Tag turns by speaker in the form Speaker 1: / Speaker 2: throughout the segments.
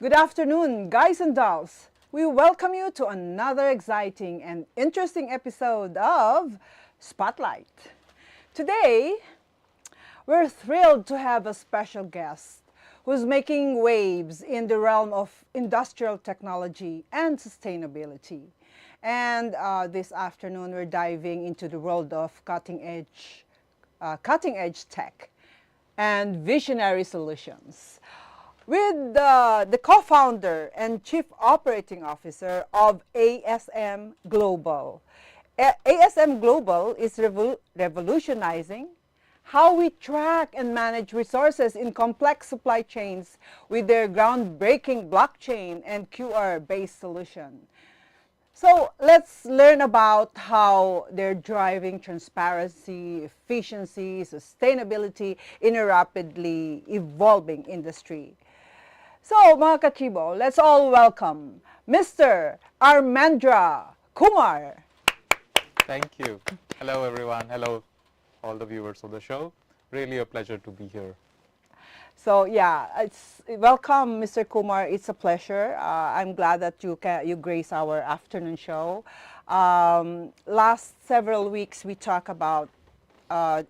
Speaker 1: Good afternoon, guys and dolls. We welcome you to another exciting and interesting episode of Spotlight. Today, we're thrilled to have a special guest who's making waves in the realm of industrial technology and sustainability. And this afternoon, we're diving into the world of cutting-edge tech and visionary solutions with the co-founder and chief operating officer of ASM Global. ASM Global is revolutionizing how we track and manage resources in complex supply chains with their groundbreaking blockchain and QR-based solution. So let's learn about how they're driving transparency, efficiency, sustainability in a rapidly evolving industry. So mga kachibo, let's all welcome Mr. Amrendra Kumar.
Speaker 2: Thank you. Hello everyone. Hello all the viewers of the show. Really a pleasure to be here.
Speaker 1: So yeah, welcome Mr. Kumar. It's a pleasure. I'm glad that you grace our afternoon show. Last several weeks we talked about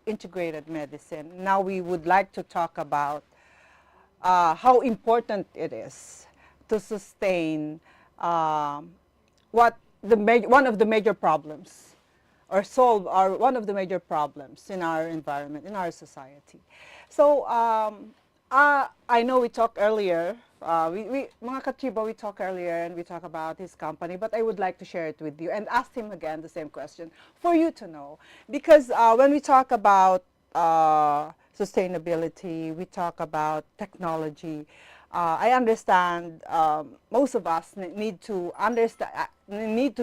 Speaker 1: integrated medicine. Now we would like to talk about how important it is to sustain one of the major problems, or solve one of the major problems in our environment, in our society. So I know we talked earlier, mga kachibo, we talked earlier and we talked about his company, but I would like to share it with you and ask him again the same question for you to know. Because when we talk about sustainability, we talk about technology. I understand most of us need to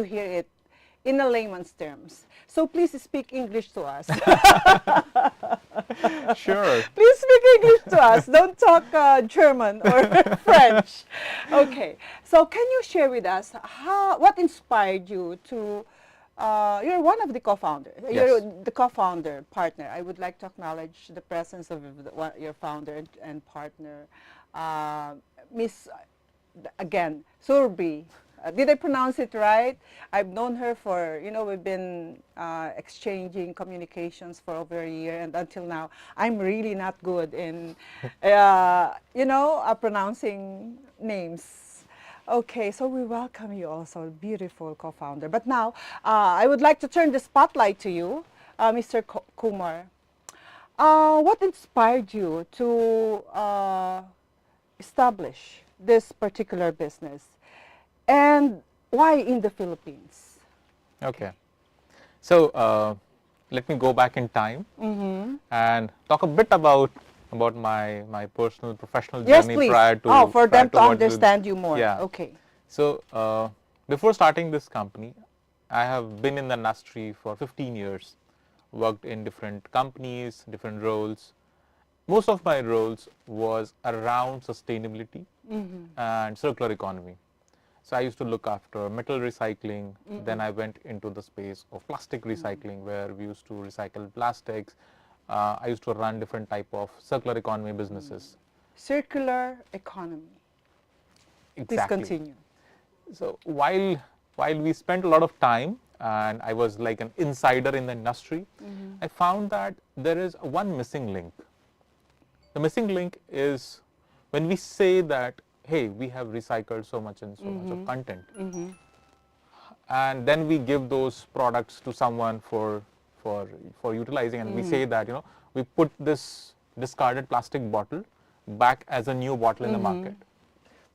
Speaker 1: hear it in a layman's terms. So please speak English to us.
Speaker 2: Sure.
Speaker 1: Please speak English to us. Don't talk German or French. Okay. So can you share with us what inspired you to you're one of the co-founders.
Speaker 2: Yes.
Speaker 1: You're the co-founder partner. I would like to acknowledge the presence of your founder and partner, Miss again Surbi. Did I pronounce it right? I've known her for, we've been exchanging communications for over a year, and until now, I'm really not good in, pronouncing names. Okay, so we welcome you also, beautiful co-founder. But now, I would like to turn the spotlight to you, Mr. Kumar. What inspired you to establish this particular business? And why in the Philippines?
Speaker 2: Okay. So let me go back in time and talk a bit about my personal professional journey prior to
Speaker 1: for them to understand you more.
Speaker 2: Yeah.
Speaker 1: Okay.
Speaker 2: So before starting this company, I have been in the industry for 15 years, worked in different companies, different roles. Most of my roles was around sustainability and circular economy. So I used to look after metal recycling. Then I went into the space of plastic recycling, where we used to recycle plastics. I used to run different type of circular economy businesses.
Speaker 1: Circular economy.
Speaker 2: Exactly.
Speaker 1: Please continue.
Speaker 2: So while we spent a lot of time, and I was like an insider in the industry, I found that there is one missing link. The missing link is when we say that, hey, we have recycled so much and so much of content, and then we give those products to someone for utilizing, and we say that we put this discarded plastic bottle back as a new bottle in the market.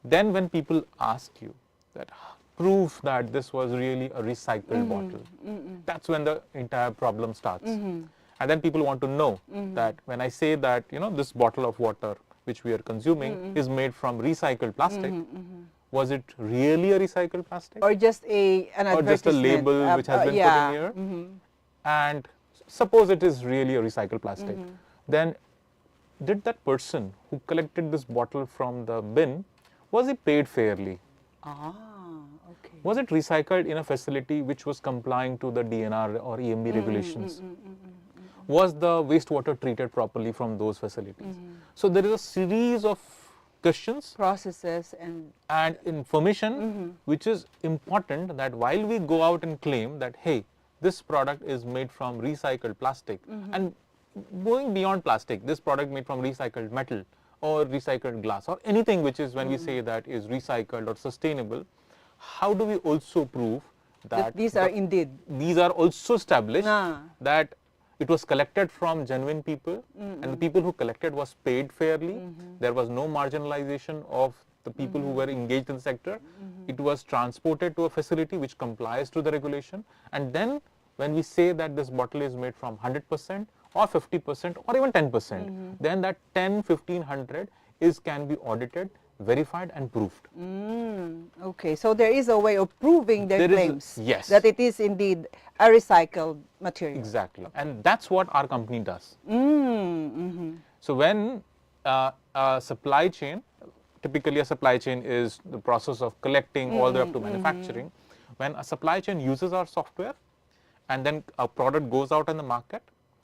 Speaker 2: Then when people ask you that, prove that this was really a recycled bottle, that's when the entire problem starts. And then people want to know that when I say that this bottle of water which we are consuming is made from recycled plastic, was it really a recycled plastic?
Speaker 1: Or just an advertisement?
Speaker 2: Or just a label which has been put in here? And suppose it is really a recycled plastic. Then did that person who collected this bottle from the bin, was he paid fairly?
Speaker 1: Okay.
Speaker 2: Was it recycled in a facility which was complying to the DNR or EMB regulations? Was the wastewater treated properly from those facilities? So there is a series of discussions,
Speaker 1: processes,
Speaker 2: and information, which is important, that while we go out and claim that, hey, this product is made from recycled plastic, and going beyond plastic, this product made from recycled metal or recycled glass or anything which is, when we say that is recycled or sustainable, how do we also prove that
Speaker 1: these are indeed,
Speaker 2: these are also established,
Speaker 1: Ah.
Speaker 2: that it was collected from genuine people, and the people who collected was paid fairly. There was no marginalization of the people who were engaged in the sector. It was transported to a facility which complies to the regulation. And then when we say that this bottle is made from 100% or 50% or even 10%, then that 10, 1500 can be audited, verified and proved.
Speaker 1: Okay, so there is a way of proving their
Speaker 2: There is a-
Speaker 1: claims
Speaker 2: yes.
Speaker 1: that it is indeed a recycled material.
Speaker 2: Exactly. And that's what our company does.
Speaker 1: Mm-hmm.
Speaker 2: So when a supply chain, typically a supply chain is the process of collecting all the way up to manufacturing. When a supply chain uses our software and then a product goes out in the market,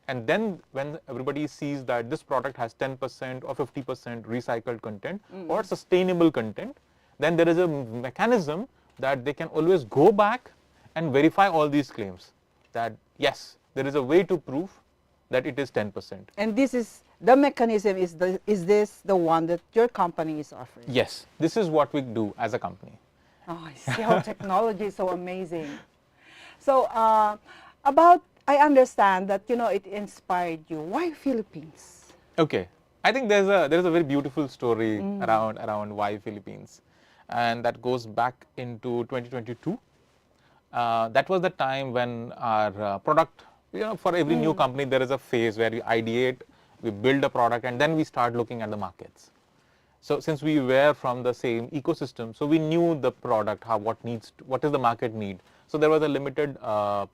Speaker 2: and then when everybody sees that this product has 10% or 50% recycled content or sustainable content, then there is a mechanism that they can always go back and verify all these claims, that yes, there is a way to prove that it is 10%.
Speaker 1: And this is the mechanism. Is this the one that your company is offering?
Speaker 2: Yes, this is what we do as a company.
Speaker 1: Oh, I see how technology is so amazing. So I understand that it inspired you. Why Philippines?
Speaker 2: Okay, I think there is a very beautiful story around why Philippines, and that goes back into 2022. That was the time when our product, for every new company there is a phase where we ideate, we build a product, and then we start looking at the markets. So since we were from the same ecosystem, so we knew the product, what is the market need. So there was a limited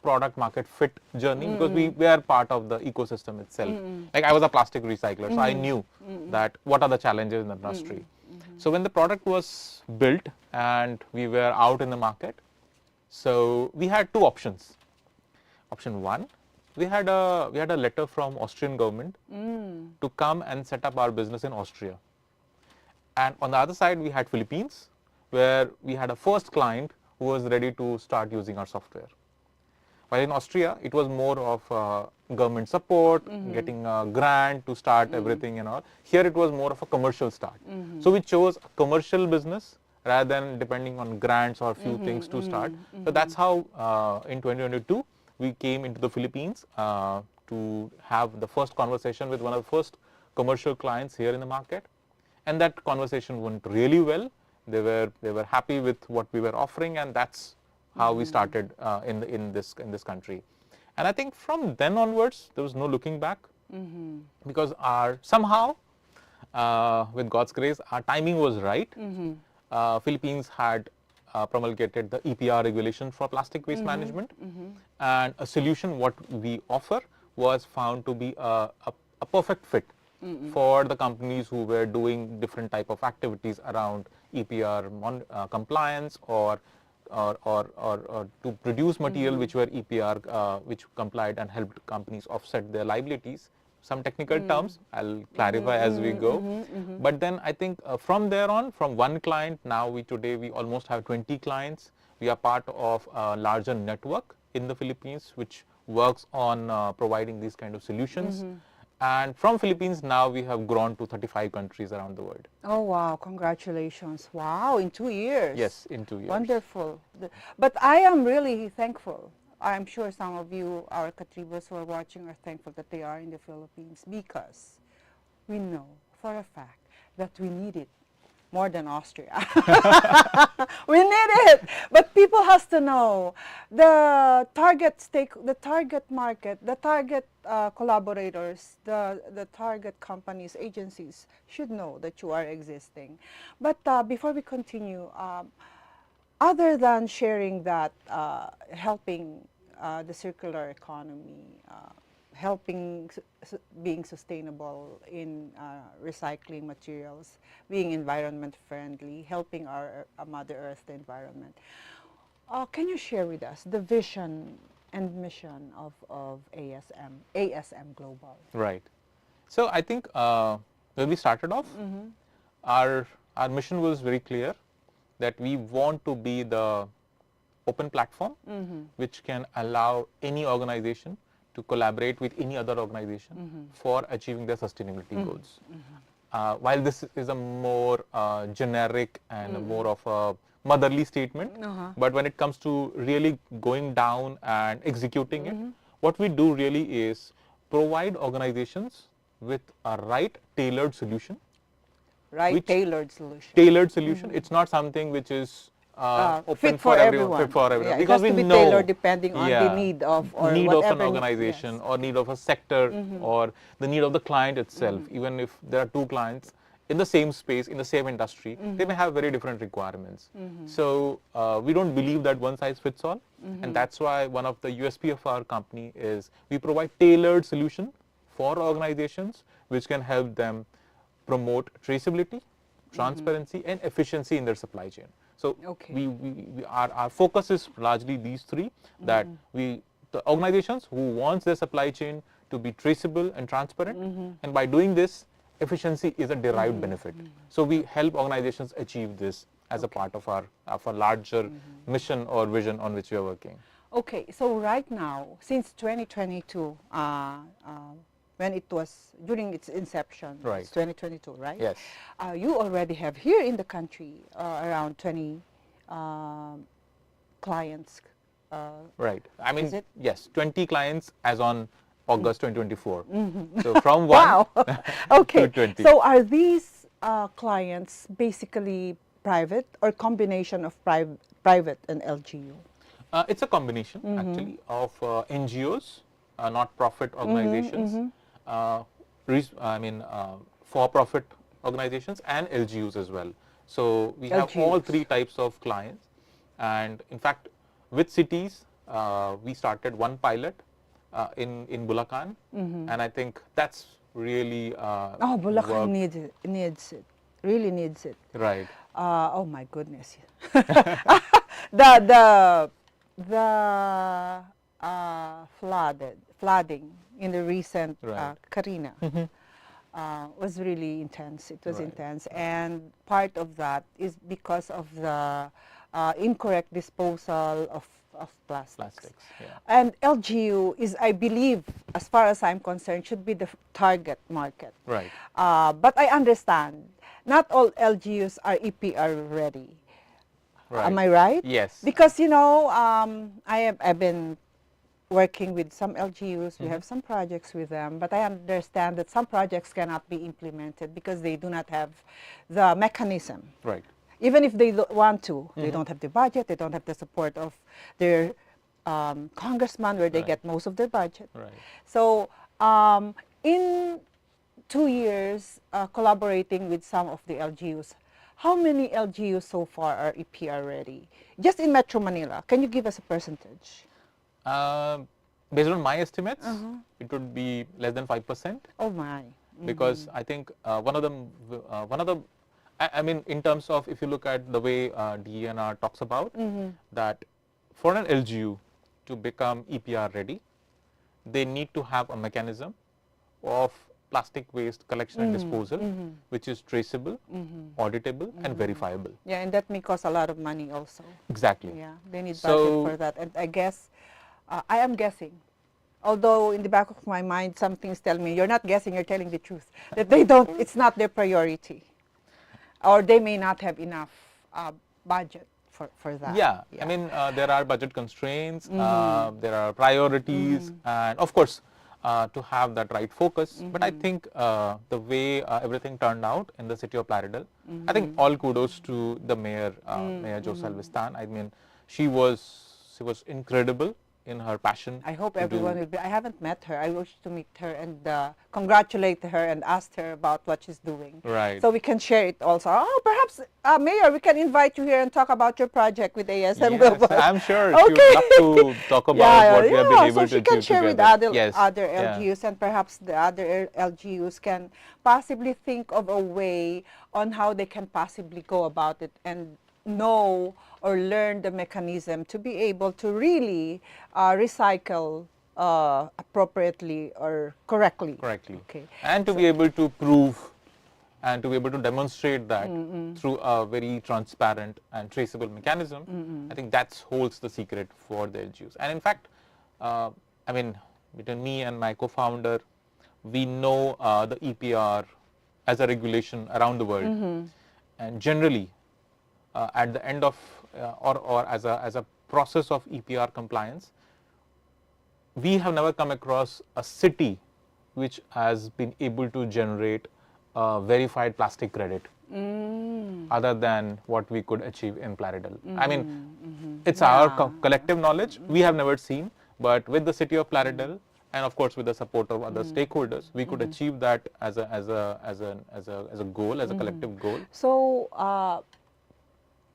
Speaker 2: product market fit journey, because we were part of the ecosystem itself. Like I was a plastic recycler, so I knew that what are the challenges in the industry. So when the product was built and we were out in the market, so we had two options. Option one, we had a letter from Austrian government to come and set up our business in Austria. And on the other side, we had Philippines, where we had a first client who was ready to start using our software. While in Austria, it was more of government support, getting a grant to start everything and all. Here it was more of a commercial start. So we chose a commercial business rather than depending on grants or few things to start. So that's how in 2022, we came into the Philippines to have the first conversation with one of the first commercial clients here in the market. And that conversation went really well. They were happy with what we were offering, and that's how we started in this country. And I think from then onwards, there was no looking back, because somehow, with God's grace, our timing was right. Philippines had promulgated the EPR regulation for plastic waste management, and a solution what we offer was found to be a perfect fit for the companies who were doing different type of activities around EPR compliance or to produce material which were EPR which complied and helped companies offset their liabilities. Some technical terms I'll clarify as we go. But then I think from there on, from one client, now today we almost have 20 clients. We are part of a larger network in the Philippines which works on providing these kind of solutions. And from Philippines, now we have grown to 35 countries around the world.
Speaker 1: Oh, wow. Congratulations. Wow, in 2 years.
Speaker 2: Yes, in 2 years.
Speaker 1: Wonderful. But I am really thankful. I'm sure some of you, our Katribas who are watching, are thankful that they are in the Philippines, because we know for a fact that we need it more than Austria. We need it. But people has to know the target market, the target collaborators, the target companies, agencies should know that you are existing. But before we continue, other than sharing that, helping the circular economy, helping being sustainable in recycling materials, being environment friendly, helping our Mother Earth, the environment. Can you share with us the vision and mission of ASM Global?
Speaker 2: Right. So I think when we started off, our our mission was very clear that we want to be the open platform which can allow any organization to collaborate with any other organization for achieving their sustainability goals. While this is a more generic and more of a motherly statement, but when it comes to really going down and executing it, what we do really is provide organizations with a right tailored solution.
Speaker 1: Tailored solution.
Speaker 2: Tailored solution. It's not something which is open
Speaker 1: fit for everyone.
Speaker 2: Fit for everyone.
Speaker 1: Yeah,
Speaker 2: because
Speaker 1: it has
Speaker 2: we
Speaker 1: to be
Speaker 2: know
Speaker 1: tailored depending on the need of or
Speaker 2: need
Speaker 1: whatever
Speaker 2: of an organization or need of a sector or the need of the client itself. Even if there are two clients in the same space, in the same industry, they may have very different requirements. So we don't believe that one size fits all, and that's why one of the USP of our company is we provide tailored solution for organizations which can help them promote traceability, transparency, and efficiency in their supply chain. So our focus is largely these three, that the organizations who wants their supply chain to be traceable and transparent, and by doing this, efficiency is a derived benefit. So we help organizations achieve this as a part of our larger mission or vision on which we are working.
Speaker 1: Okay, so right now, since 2022, when it was during its inception,
Speaker 2: Right.
Speaker 1: it's 2022, right?
Speaker 2: Yes.
Speaker 1: You already have here in the country around 20 clients.
Speaker 2: Right. I mean,
Speaker 1: Is it?
Speaker 2: yes, 20 clients as on August 2024. So from 1
Speaker 1: Wow. Okay.
Speaker 2: to 20.
Speaker 1: So are these clients basically private or combination of private and LGU?
Speaker 2: It's a combination actually of NGOs, not-profit organizations, for-profit organizations, and LGUs as well. So we have all three types of clients, and in fact, with cities, we started one pilot in Bulacan, and I think that's really
Speaker 1: Bulacan needs it, really needs it.
Speaker 2: Right.
Speaker 1: Oh my goodness. the flooding in the recent Karina was really intense. It was intense, and part of that is because of the incorrect disposal of plastics.
Speaker 2: Yeah.
Speaker 1: And LGU is, I believe, as far as I'm concerned, should be the target market.
Speaker 2: Right.
Speaker 1: But I understand not all LGUs are EPR ready.
Speaker 2: Right.
Speaker 1: Am I right?
Speaker 2: Yes.
Speaker 1: Because I've been working with some LGUs. We have some projects with them, but I understand that some projects cannot be implemented because they do not have the mechanism.
Speaker 2: Right.
Speaker 1: Even if they want to, they don't have the budget, they don't have the support of their congressman where they get most of their budget.
Speaker 2: Right.
Speaker 1: So in 2 years collaborating with some of the LGUs, how many LGUs so far are EPR ready? Just in Metro Manila, can you give us a percentage?
Speaker 2: Based on my estimates, it would be less than 5%.
Speaker 1: Oh my!
Speaker 2: Because I think one of the I mean, in terms of, if you look at the way DENR talks about, that for an LGU to become EPR ready, they need to have a mechanism of plastic waste collection and disposal, which is traceable, auditable, and verifiable.
Speaker 1: Yeah, and that may cost a lot of money also.
Speaker 2: Exactly.
Speaker 1: Yeah, they need budget for that. And I guess, I am guessing, although in the back of my mind, some things tell me, you're not guessing, you're telling the truth, that they don't, it's not their priority. Or they may not have enough budget for that.
Speaker 2: Yeah. I mean, there are budget constraints, there are priorities, and of course, to have that right focus. But I think the way everything turned out in the city of Plaridel, I think all kudos to the mayor, Mayor Jo Salvistan. I mean, she was incredible in her passion.
Speaker 1: I hope everyone will be. I haven't met her. I wish to meet her and congratulate her and ask her about what she's doing.
Speaker 2: Right.
Speaker 1: So we can share it also. Oh, perhaps, Mayor, we can invite you here and talk about your project with ASM Global.
Speaker 2: Yes, I'm sure
Speaker 1: Okay.
Speaker 2: she would love to talk about what we have been able
Speaker 1: so
Speaker 2: to
Speaker 1: she can
Speaker 2: achieve
Speaker 1: share
Speaker 2: together.
Speaker 1: with other LGUs, and perhaps the other LGUs can possibly think of a way on how they can possibly go about it and know or learn the mechanism to be able to really recycle appropriately or correctly.
Speaker 2: Correctly.
Speaker 1: Okay.
Speaker 2: And to be able to prove and to be able to demonstrate that through a very transparent and traceable mechanism, I think that holds the secret for the LGUs. And in fact, I mean, between me and my co-founder, we know the EPR as a regulation around the world, and generally, at the end of or as a process of EPR compliance, we have never come across a city which has been able to generate a verified plastic credit other than what we could achieve in Plaridel. I mean, it's our collective knowledge. We have never seen, but with the city of Plaridel and of course with the support of other stakeholders, we could achieve that as a goal, as a collective goal.
Speaker 1: So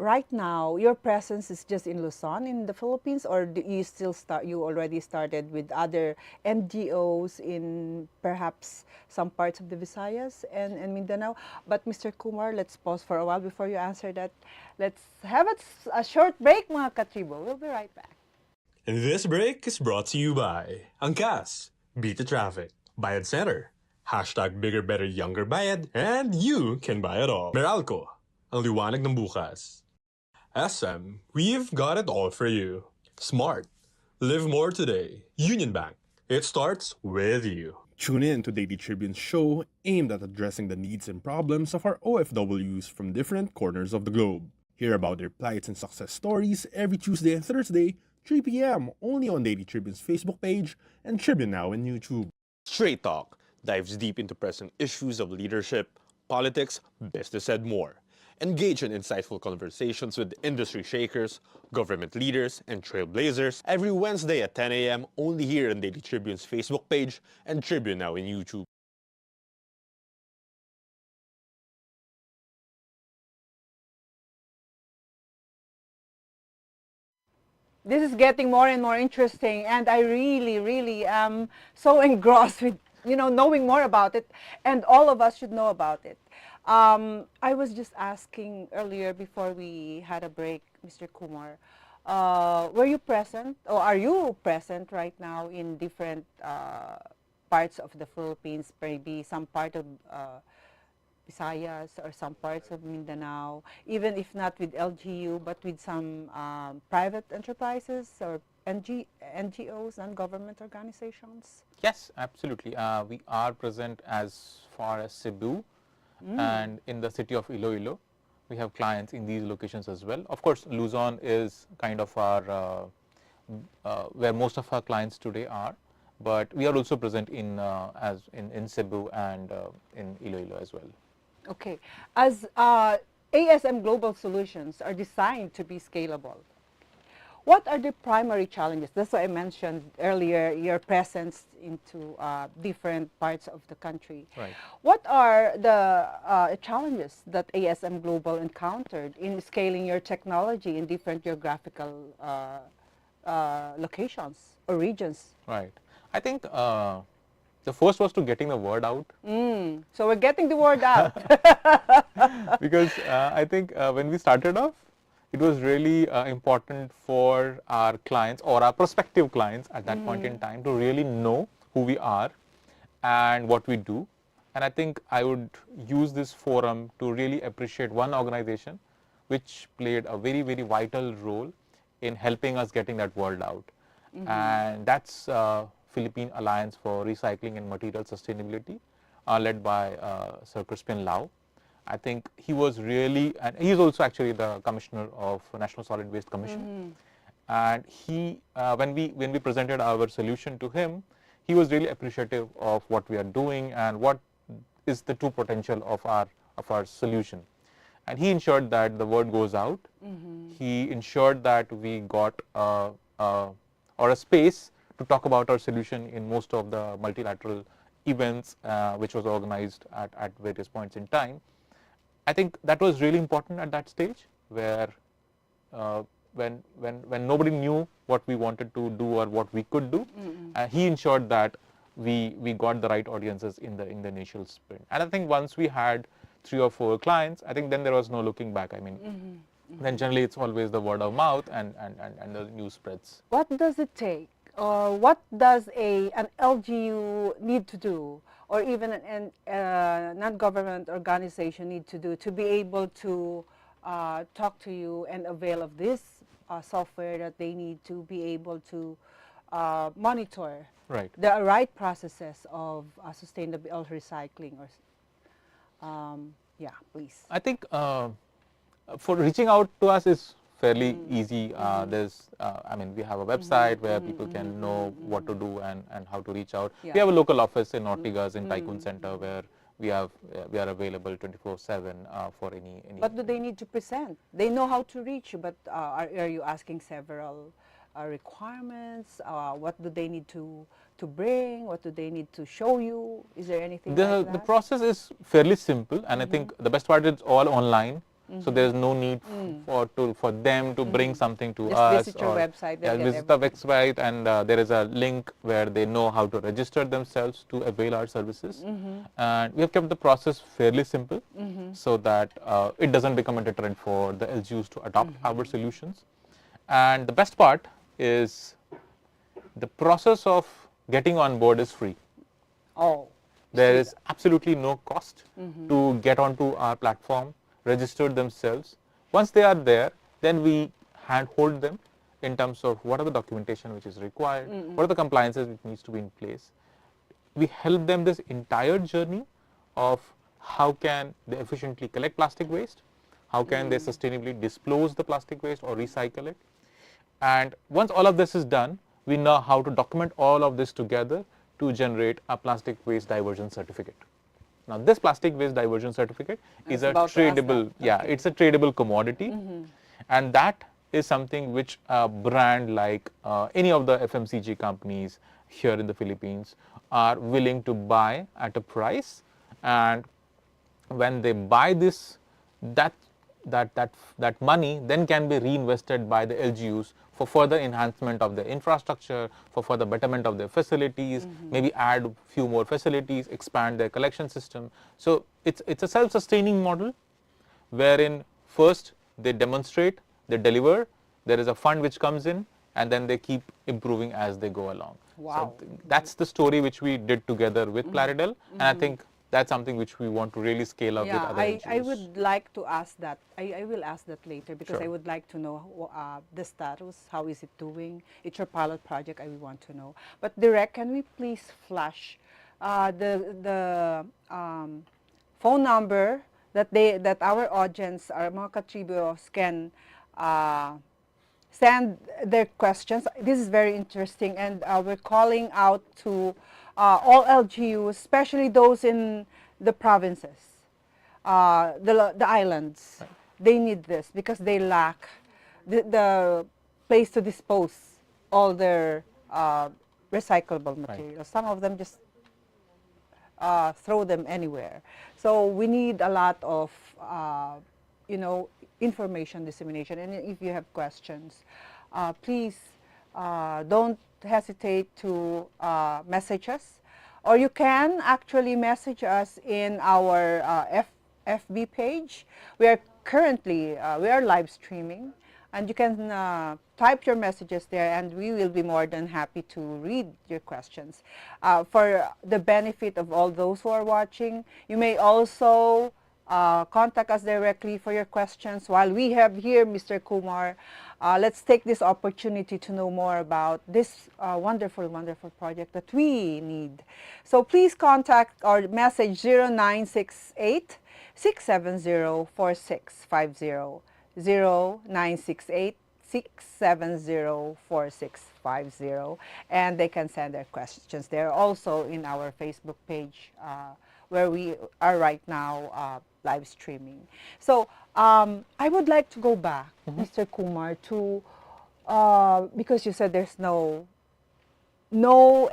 Speaker 1: right now, your presence is just in Luzon, in the Philippines, or do you still you already started with other NGOs in perhaps some parts of the Visayas and Mindanao? But Mr. Kumar, let's pause for a while before you answer that. Let's have a short break, mga katribo. We'll be right back.
Speaker 3: And this break is brought to you by Angkas, Beat the Traffic, Bayad Center, hashtag Bigger Better Younger Bayad, and you can buy it all. Meralco, ang liwanag ng bukas. SM, we've got it all for you. Smart, live more today. Union Bank, it starts with you.
Speaker 4: Tune in to Daily Tribune's show aimed at addressing the needs and problems of our OFWs from different corners of the globe. Hear about their plights and success stories every Tuesday and Thursday, 3 p.m. only on Daily Tribune's Facebook page and Tribune Now on YouTube.
Speaker 3: Straight Talk dives deep into present issues of leadership, politics, business, and more. Engage in insightful conversations with industry shakers, government leaders, and trailblazers every Wednesday at 10 a.m. only here on Daily Tribune's Facebook page and Tribune Now in YouTube.
Speaker 1: This is getting more and more interesting, and I really am so engrossed with knowing more about it, and all of us should know about it. I was just asking earlier before we had a break, Mr. Kumar, were you present, or are you present right now in different parts of the Philippines, maybe some part of Visayas or some parts of Mindanao, even if not with LGU, but with some private enterprises or NGOs, non-government organizations?
Speaker 2: Yes, absolutely. We are present as far as Cebu and in the city of Iloilo. We have clients in these locations as well. Of course, Luzon is kind of our where most of our clients today are, but we are also present in Cebu and in Iloilo as well.
Speaker 1: Okay, as ASM Global Solutions are designed to be scalable, what are the primary challenges? That's why I mentioned earlier your presence into different parts of the country.
Speaker 2: Right.
Speaker 1: What are the challenges that ASM Global encountered in scaling your technology in different geographical locations or regions?
Speaker 2: Right. I think the first was to getting the word out.
Speaker 1: So we're getting the word out.
Speaker 2: Because I think when we started off, it was really important for our clients or our prospective clients at that point in time to really know who we are and what we do. And I think I would use this forum to really appreciate one organization which played a very, very vital role in helping us getting that word out. And that's Philippine Alliance for Recycling and Material Sustainability, led by Sir Crispian Lau. I think he was really, and he is also actually the commissioner of National Solid Waste Commission. And he, when we presented our solution to him, he was really appreciative of what we are doing and what is the true potential of our solution. And he ensured that the word goes out. He ensured that we got a space to talk about our solution in most of the multilateral events which was organized at various points in time. I think that was really important at that stage, where when nobody knew what we wanted to do or what we could do, he ensured that we got the right audiences in the initial sprint. And I think once we had 3 or 4 clients, I think then there was no looking back. I mean, then generally it's always the word of mouth and the news spreads.
Speaker 1: What does it take, or what does an LGU need to do, or even a non-government organization need to do to be able to talk to you and avail of this software that they need to be able to monitor
Speaker 2: Right.
Speaker 1: the right processes of sustainable recycling or yeah, please.
Speaker 2: I think for reaching out to us is fairly easy. There's, I mean, we have a website where people can know what to do and how to reach out.
Speaker 1: Yeah.
Speaker 2: We have a local office in Ortigas in Tycoon Center where we are available 24/7 for any.
Speaker 1: What do they need to present? They know how to reach you, but are you asking several requirements? What do they need to bring? What do they need to show you? Is there anything like that?
Speaker 2: The process is fairly simple, and I think the best part is all online. So there is no need for them to bring something to
Speaker 1: Just
Speaker 2: us.
Speaker 1: visit your website, they'll get
Speaker 2: visit the website, and there is a link where they know how to register themselves to avail our services. And we have kept the process fairly simple, so that it doesn't become a deterrent for the LGUs to adopt our solutions. And the best part is the process of getting on board is free.
Speaker 1: Oh,
Speaker 2: There is absolutely no cost to get onto our platform, register themselves. Once they are there, then we handhold them in terms of what are the documentation which is required, what are the compliances which needs to be in place. We help them this entire journey of how can they efficiently collect plastic waste, how can they sustainably dispose the plastic waste or recycle it. And once all of this is done, we know how to document all of this together to generate a plastic waste diversion certificate. Now, this plastic waste diversion certificate is a tradable, it's a tradable commodity, and that is something which a brand like any of the FMCG companies here in the Philippines are willing to buy at a price, and when they buy this, that money then can be reinvested by the LGUs for further enhancement of the infrastructure, for further betterment of their facilities, maybe add few more facilities, expand their collection system. So it's a self-sustaining model wherein first they demonstrate, they deliver, there is a fund which comes in, and then they keep improving as they go along.
Speaker 1: Wow.
Speaker 2: So that's the story which we did together with Plaridel, and I think that's something which we want to really scale up with other NGOs.
Speaker 1: I would like to ask that. I will ask that later because
Speaker 2: Sure.
Speaker 1: I would like to know the status. How is it doing? It's your pilot project. I want to know. But Direct, can we please flash the phone number that our audience, our mga katribos can send their questions. This is very interesting, and we're calling out to all LGUs, especially those in the provinces, the islands.
Speaker 2: Right.
Speaker 1: They need this because they lack the place to dispose all their recyclable materials. Right. Some of them just throw them anywhere. So we need a lot of, information dissemination. And if you have questions, please don't hesitate to message us, or you can actually message us in our FB page. We are currently we are live streaming, and you can type your messages there, and we will be more than happy to read your questions. For the benefit of all those who are watching, you may also contact us directly for your questions. While we have here Mr. Kumar, let's take this opportunity to know more about this wonderful, wonderful project that we need. So please contact or message 0968 670 4650, 0968 670 4650, and they can send their questions there. Also in our Facebook page, where we are right now live streaming. So I would like to go back, Mr. Kumar, to because you said there's no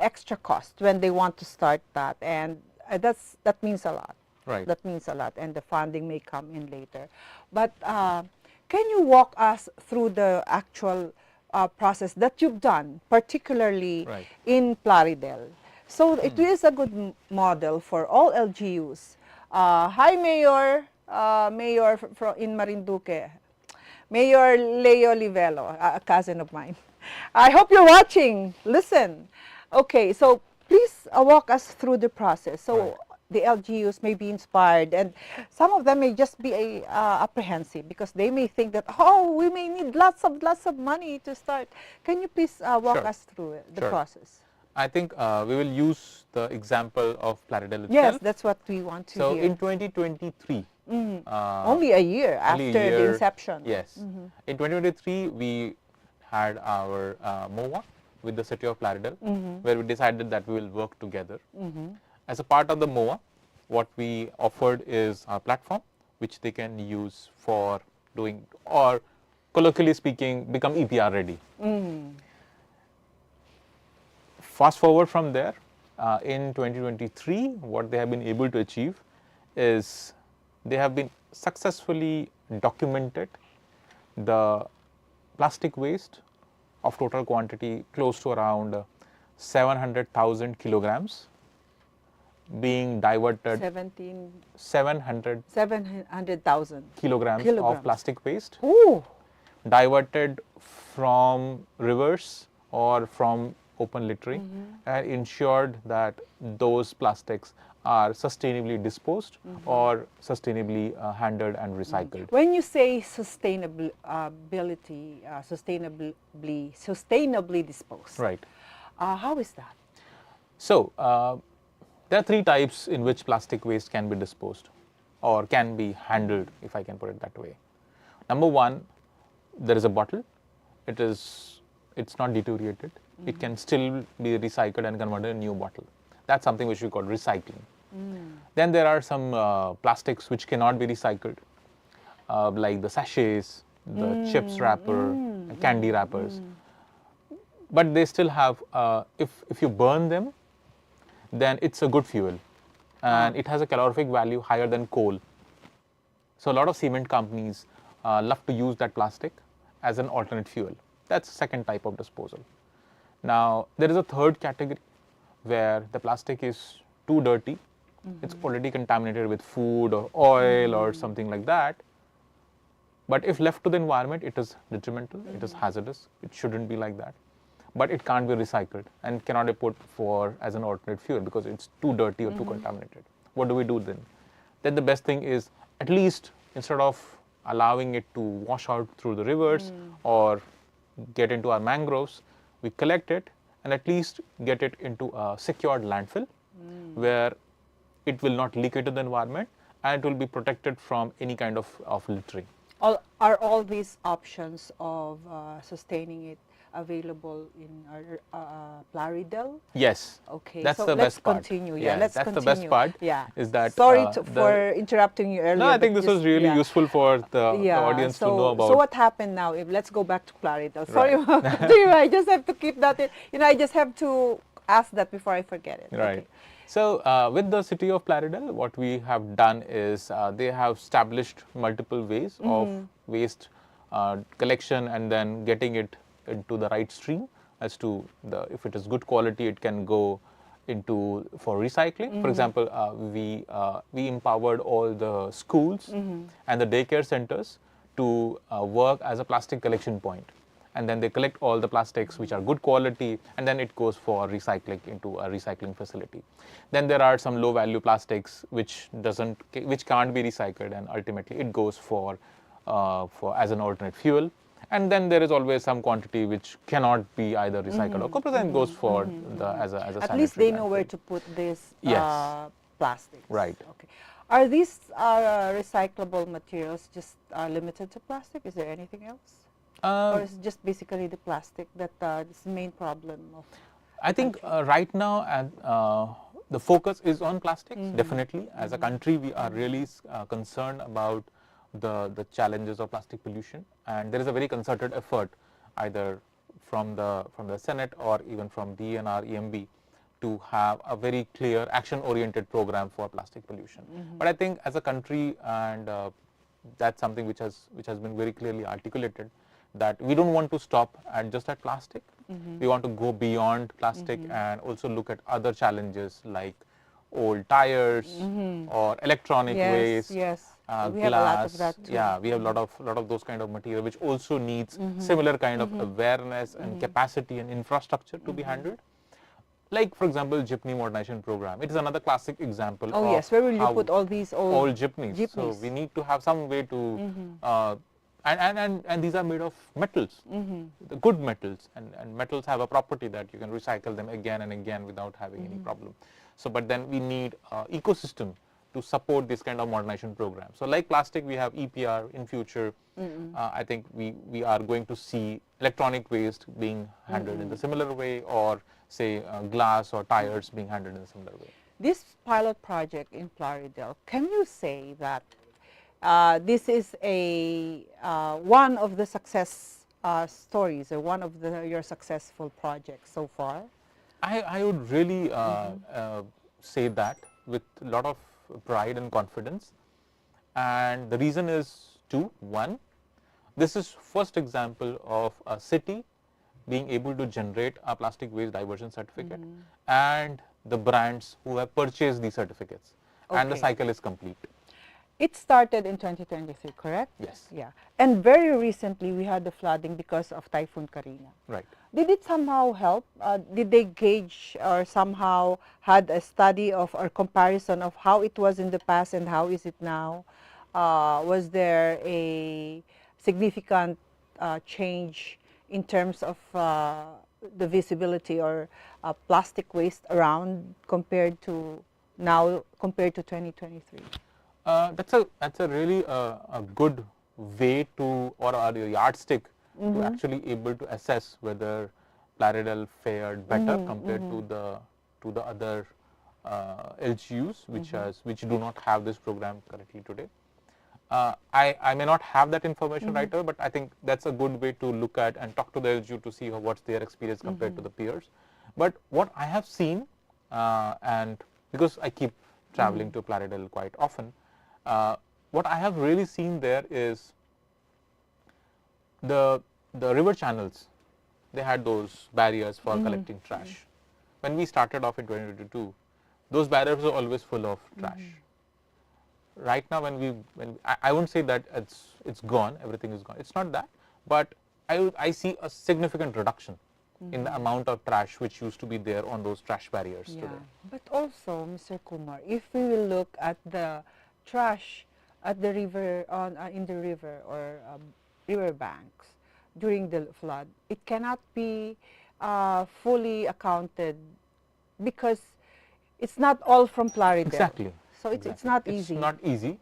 Speaker 1: extra cost when they want to start that, and that means a lot.
Speaker 2: Right.
Speaker 1: That means a lot, and the funding may come in later. But can you walk us through the actual process that you've done, particularly
Speaker 2: Right.
Speaker 1: in Plaridel? So it is a good model for all LGUs. Hi, Mayor, Mayor in Marinduque, Mayor Leo Livelo, a cousin of mine. I hope you're watching. Listen. Okay, so please walk us through the process. So
Speaker 2: Right.
Speaker 1: the LGUs may be inspired, and some of them may just be apprehensive because they may think that, oh, we may need lots of money to start. Can you please walk
Speaker 2: Sure.
Speaker 1: us through the
Speaker 2: Sure.
Speaker 1: process?
Speaker 2: I think we will use the example of Plaridel itself.
Speaker 1: Yes, that's what we want to
Speaker 2: So
Speaker 1: hear.
Speaker 2: in 2023,
Speaker 1: Only a year
Speaker 2: only a
Speaker 1: after the
Speaker 2: year-
Speaker 1: inception.
Speaker 2: Yes. In 2023, we had our MOA with the city of Plaridel, where we decided that we will work together. As a part of the MOA, what we offered is a platform which they can use for doing, or colloquially speaking, become EPR ready. Fast forward from there, in 2023, what they have been able to achieve is they have been successfully documented the plastic waste of total quantity close to around 700,000 kilograms being diverted, 700
Speaker 1: 700,000
Speaker 2: kilograms
Speaker 1: Kilograms.
Speaker 2: of plastic waste
Speaker 1: Ooh,
Speaker 2: diverted from rivers or from open littering, and ensured that those plastics are sustainably disposed or sustainably handled and recycled.
Speaker 1: when you say sustainably disposed,
Speaker 2: Right.
Speaker 1: how is that?
Speaker 2: So, there are three types in which plastic waste can be disposed or can be handled, if I can put it that way. Number one, there is a bottle. It's not deteriorated. It can still be recycled and converted into a new bottle. That's something which we call recycling. Then there are some plastics which cannot be recycled, like the sachets, the chips wrapper, and candy wrappers. But they still have, if you burn them, then it's a good fuel, and it has a calorific value higher than coal. So a lot of cement companies love to use that plastic as an alternate fuel. That's the second type of disposal. Now, there is a third category where the plastic is too dirty. It's already contaminated with food or oil or something like that. But if left to the environment, it is detrimental, it is hazardous, it shouldn't be like that. But it can't be recycled and cannot be put for as an alternate fuel because it's too dirty or too contaminated. What do we do then? Then the best thing is, at least instead of allowing it to wash out through the rivers or get into our mangroves, we collect it and at least get it into a secured landfill where it will not leak into the environment and it will be protected from any kind of littering.
Speaker 1: Are all these options of sustaining it available in our Plaridel?
Speaker 2: Yes.
Speaker 1: Okay,
Speaker 2: That's
Speaker 1: so
Speaker 2: the
Speaker 1: let's
Speaker 2: best part.
Speaker 1: continue.
Speaker 2: Yeah,
Speaker 1: Let's
Speaker 2: that's
Speaker 1: continue.
Speaker 2: the best part.
Speaker 1: Yeah.
Speaker 2: Is that
Speaker 1: Sorry
Speaker 2: the-
Speaker 1: for interrupting you earlier.
Speaker 2: No, I
Speaker 1: but
Speaker 2: think this was
Speaker 1: just-
Speaker 2: really
Speaker 1: yeah.
Speaker 2: useful for the audience to know about.
Speaker 1: So what happened now? Let's go back to Plaridel. Sorry, I just have to keep that in. I just have to ask that before I forget it.
Speaker 2: Right.
Speaker 1: Okay.
Speaker 2: So with the city of Plaridel, what we have done is they have established multiple ways of waste collection and then getting it into the right stream as to if it is good quality, it can go into for recycling. For example, we empowered all the schools and the daycare centers to work as a plastic collection point. And then they collect all the plastics which are good quality, and then it goes for recycling into a recycling facility. Then there are some low value plastics which can't be recycled, and ultimately it goes for as an alternate fuel. And then there is always some quantity which cannot be either recycled or composted, and goes for as a
Speaker 1: At least they know
Speaker 2: landfill.
Speaker 1: where to put this
Speaker 2: Yes.
Speaker 1: plastics.
Speaker 2: Right.
Speaker 1: Okay. Are these recyclable materials just limited to plastic? Is there anything else? Or is it just basically the plastic that is the main problem of?
Speaker 2: I think right now the focus is on plastics. Definitely, as a country, we are really concerned about the challenges of plastic pollution, and there is a very concerted effort, either from the Senate or even from DNR, EMB, to have a very clear action-oriented program for plastic pollution. But I think as a country, and that's something which has been very clearly articulated, that we don't want to stop just at plastic. We want to go beyond plastic and also look at other challenges like old tires or electronic waste.
Speaker 1: Yes. We
Speaker 2: Glass.
Speaker 1: have a lot of that too.
Speaker 2: Yeah, we have a lot of those kind of material which also needs similar kind of awareness and capacity and infrastructure to be handled. Like, for example, jeepney modernization program. It is another classic example
Speaker 1: Oh
Speaker 2: of
Speaker 1: yes, where will you
Speaker 2: how
Speaker 1: put all these
Speaker 2: old jeepneys. So
Speaker 1: jeepneys?
Speaker 2: we need to have some way to, and these are made of metals, the good metals, and metals have a property that you can recycle them again and again without having any problem. So, but then we need ecosystem to support this kind of modernization program. So like plastic, we have EPR. In future, I think we are going to see electronic waste being handled in the similar way, or say glass or tires being handled in a similar way.
Speaker 1: This pilot project in Plaridel, can you say that this is a one of the success stories, or one of your successful projects so far?
Speaker 2: I would really say that with a lot of pride and confidence, and the reason is two. One, this is first example of a city being able to generate a plastic waste diversion certificate, and the brands who have purchased these certificates, and the
Speaker 1: Okay.
Speaker 2: cycle is complete.
Speaker 1: It started in 2023, correct?
Speaker 2: Yes.
Speaker 1: Yeah. And very recently we had the flooding because of Typhoon Karina.
Speaker 2: Right.
Speaker 1: Did it somehow help? Did they gauge or somehow had a study of or comparison of how it was in the past and how is it now? Was there a significant change in terms of the visibility or plastic waste around compared to now, compared to 2023?
Speaker 2: That's a really a good way to, or a yardstick to actually able to assess whether Plaridel fared better compared to the other LGUs which do not have this program currently today. I may not have that information right now, but I think that's a good way to look at and talk to the LGU to see what's their experience compared to the peers. But what I have seen, and because I keep traveling to Plaridel quite often, what I have really seen there is the river channels. They had those barriers for collecting trash. When we started off in 2022, those barriers were always full of trash. Right now, when I won't say that it's gone, everything is gone. It's not that, but I see a significant reduction in the amount of trash which used to be there on those trash barriers today.
Speaker 1: But also, Mr. Kumar, if we will look at the trash at the river, in the river or river banks during the flood, it cannot be fully accounted because it's not all from Plaridel.
Speaker 2: Exactly.
Speaker 1: So it's not easy.
Speaker 2: It's not easy,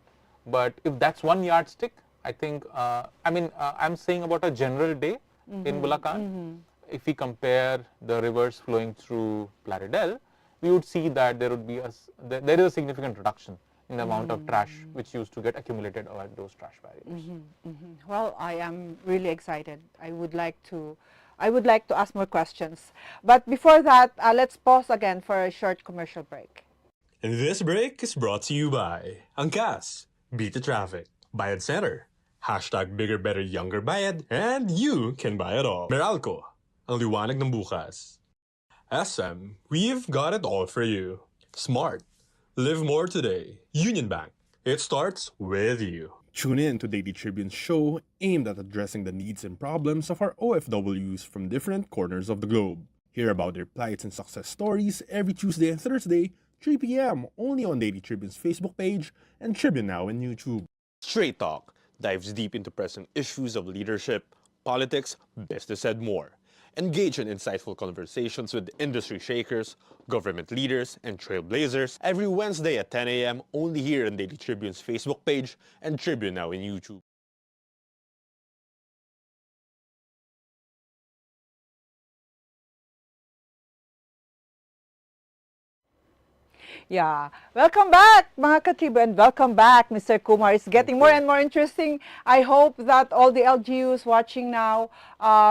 Speaker 2: but if that's one yardstick, I think, I'm saying about a general day in Bulacan. If we compare the rivers flowing through Plaridel, we would see that there would be there is a significant reduction in the amount of trash which used to get accumulated at those trash barriers.
Speaker 1: Well, I am really excited. I would like to ask more questions. But before that, let's pause again for a short commercial break.
Speaker 3: And this break is brought to you by Angkas, Beat the Traffic, Bayad Center, hashtag Bigger Better Younger Bayad, and you can buy it all. Meralco, ang liwanag ng bukas. SM, we've got it all for you. Smart, live more today. Union Bank, it starts with you.
Speaker 4: Tune in to Daily Tribune's show aimed at addressing the needs and problems of our OFWs from different corners of the globe. Hear about their plights and success stories every Tuesday and Thursday, 3 p.m. only on Daily Tribune's Facebook page and Tribune Now on YouTube.
Speaker 5: Straight Talk dives deep into present issues of leadership, politics, business, and more. Engage in insightful conversations with industry shakers, government leaders, and trailblazers every Wednesday at 10 a.m. only here on Daily Tribune's Facebook page and Tribune Now in YouTube.
Speaker 1: Yeah. Welcome back, mga ka-Tribune, and welcome back, Mr. Kumar. It's getting more and more interesting. I hope that all the LGUs watching now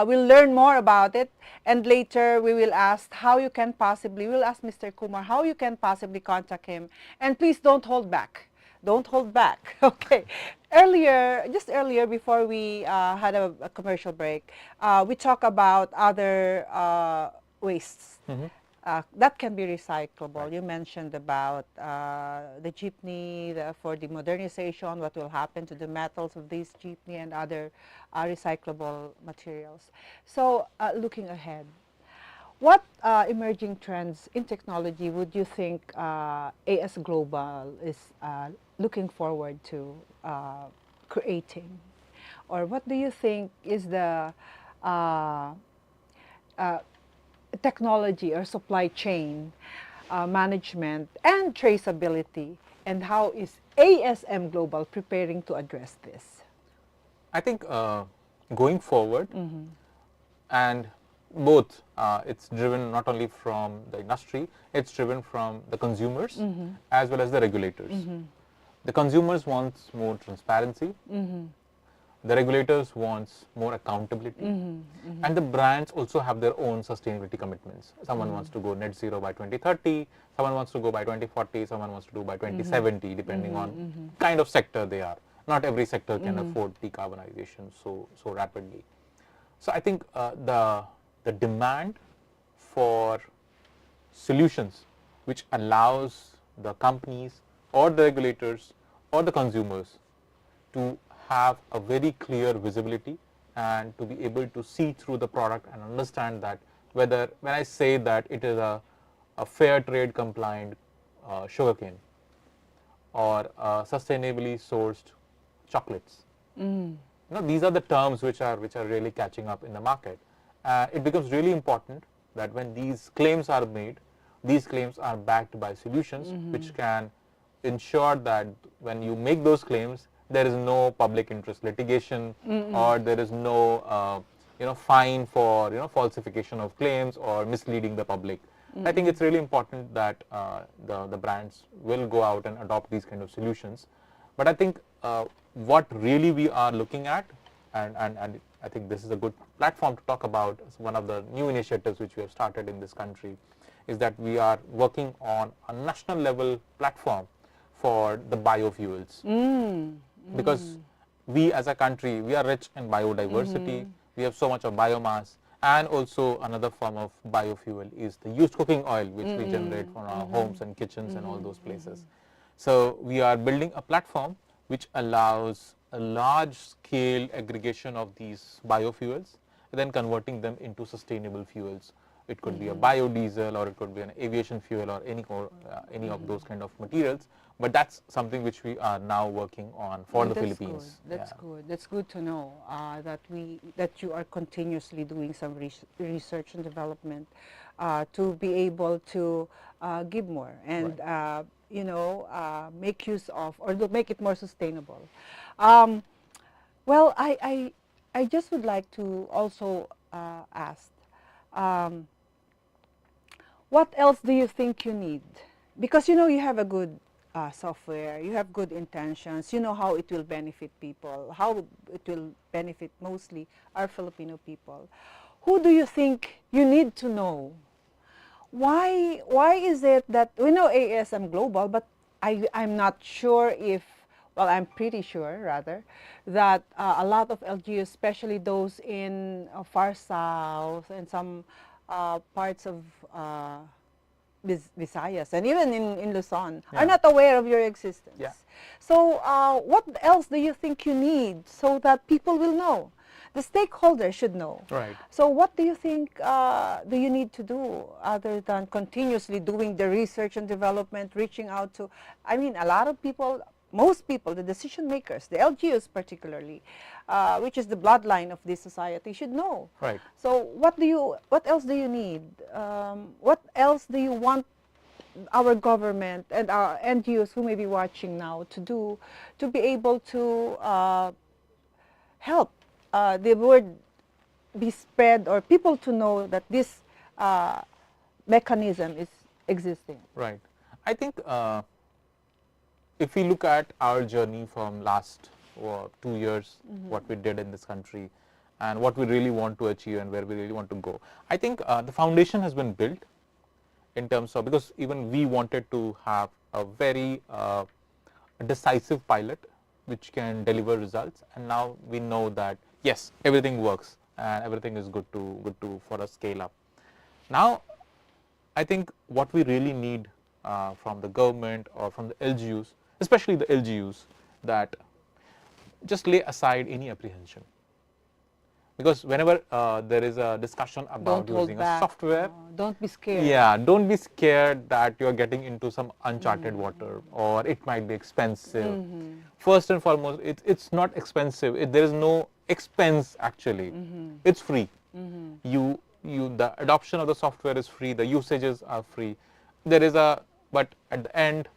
Speaker 1: will learn more about it. And later, we will ask we'll ask Mr. Kumar how you can possibly contact him. And please don't hold back. Don't hold back. Okay. Just earlier, before we had a commercial break, we talked about other wastes. That can be recyclable. Right. You mentioned about the jeepney, for the modernization, what will happen to the metals of these jeepney and other recyclable materials. So looking ahead, What emerging trends in technology would you think AS Global is looking forward to creating? Or what do you think is the uh, uh, technology or supply chain management and traceability, and how is ASM Global preparing to address this?
Speaker 2: I think going forward, and both, it's driven not only from the industry, it's driven from the consumers as well as the regulators. The consumers want more transparency, the regulators wants more accountability, and the brands also have their own sustainability commitments. Someone wants to go net zero by 2030, someone wants to go by 2040, someone wants to do by 2070, depending on kind of sector they are. Not every sector can afford decarbonization so rapidly. So I think the demand for solutions which allows the companies or the regulators or the consumers to have a very clear visibility and to be able to see through the product and understand that whether, when I say that it is a fair trade compliant sugarcane or sustainably sourced chocolates. These are the terms which are really catching up in the market. It becomes really important that when these claims are made, these claims are backed by solutions which can ensure that when you make those claims, there is no public interest litigation or there is no fine for falsification of claims or misleading the public. I think it's really important that the brands will go out and adopt these kind of solutions. But I think what really we are looking at, and I think this is a good platform to talk about, one of the new initiatives which we have started in this country, is that we are working on a national level platform for the biofuels. Because we as a country, we are rich in biodiversity, we have so much of biomass, and also another form of biofuel is the used cooking oil which we generate from our homes and kitchens and all those places. So we are building a platform which allows a large scale aggregation of these biofuels and then converting them into sustainable fuels. It could be a biodiesel or it could be an aviation fuel or any of those kind of materials. But that's something which we are now working on for the Philippines.
Speaker 1: That's good. That's good to know that you are continuously doing some research and development to be able to give more and make use of or to make it more sustainable. Well, I just would like to also ask, what else do you think you need? Because you have a good software, you have good intentions, you know how it will benefit people, how it will benefit mostly our Filipino people. Who do you think you need to know? Why is it that we know ASM Global, but I'm not sure if, well, I'm pretty sure rather, that a lot of LGUs, especially those in far south and some parts of Visayas and even in Luzon are not aware of your existence.
Speaker 2: Yeah.
Speaker 1: So what else do you think you need so that people will know? The stakeholders should know.
Speaker 2: Right.
Speaker 1: So what do you think do you need to do other than continuously doing the research and development, reaching out to, I mean, a lot of people, most people, the decision makers, the LGUs particularly, which is the bloodline of this society, should know.
Speaker 2: Right.
Speaker 1: So what else do you need? What else do you want our government and our NGOs who may be watching now to do to be able to help the word be spread or people to know that this mechanism is existing?
Speaker 2: Right. I think if we look at our journey from last 2 years, what we did in this country and what we really want to achieve and where we really want to go, I think the foundation has been built in terms of, because even we wanted to have a very decisive pilot which can deliver results, and now we know that yes, everything works and everything is good to for a scale up. Now I think what we really need from the government or from the LGUs, especially the LGUs, that just lay aside any apprehension. because whenever there is a discussion about
Speaker 1: Don't hold
Speaker 2: using
Speaker 1: back.
Speaker 2: a software,
Speaker 1: Don't be scared.
Speaker 2: yeah, don't be scared that you're getting into some uncharted water or it might be expensive. First and foremost, it's not expensive. There is no expense actually. It's free. The adoption of the software is free. The usages are free. But at the end,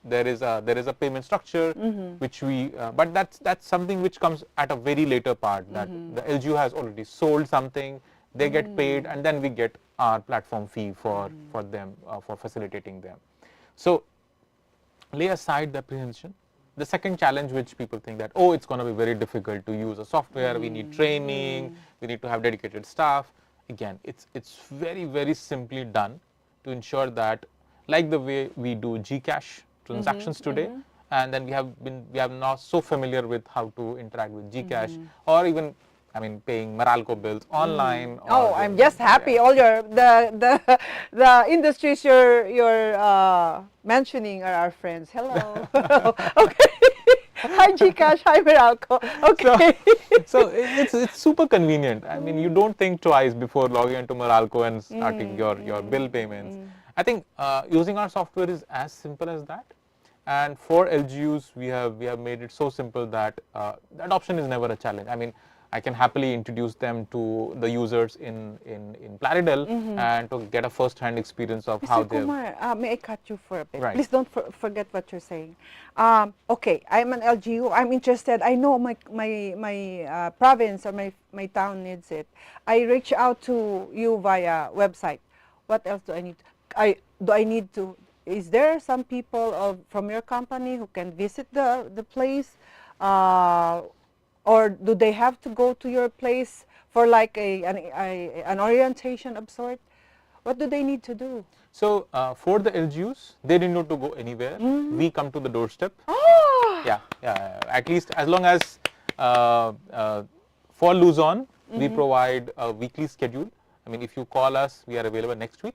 Speaker 2: there is a payment structure which but that's something which comes at a very later part, that the LGU has already sold something, they get paid, and then we get our platform fee for them, for facilitating them. So lay aside the apprehension. The second challenge which people think that, oh, it's going to be very difficult to use a software, we need training, we need to have dedicated staff. Again, it's very, very simply done to ensure that, like the way we do Gcash transactions today, and then we have now so familiar with how to interact with Gcash, or even, I mean, paying Meralco bills online.
Speaker 1: Oh, I'm just happy. All the industries you're mentioning are our friends. Hello. Okay. Hi Gcash. Hi Meralco. Okay.
Speaker 2: So it's super convenient. I mean, you don't think twice before logging into Meralco and starting your bill payments. I think using our software is as simple as that. And for LGUs, we have made it so simple that the adoption is never a challenge. I mean, I can happily introduce them to the users in Plaridel and to get a first-hand experience of how
Speaker 1: Mr.
Speaker 2: they.
Speaker 1: Kumar, may I cut you for a bit?
Speaker 2: Right.
Speaker 1: Please don't forget what you're saying. Okay, I'm an LGU. I'm interested. I know my province or my town needs it. I reach out to you via website. What else do I need? Do I need to? Is there some people from your company who can visit the place? Or do they have to go to your place for like an orientation of sort? What do they need to do?
Speaker 2: So for the LGUs, they didn't need to go anywhere. We come to the doorstep.
Speaker 1: Oh!
Speaker 2: Yeah. At least as long as for Luzon, we provide a weekly schedule. I mean, if you call us, we are available next week.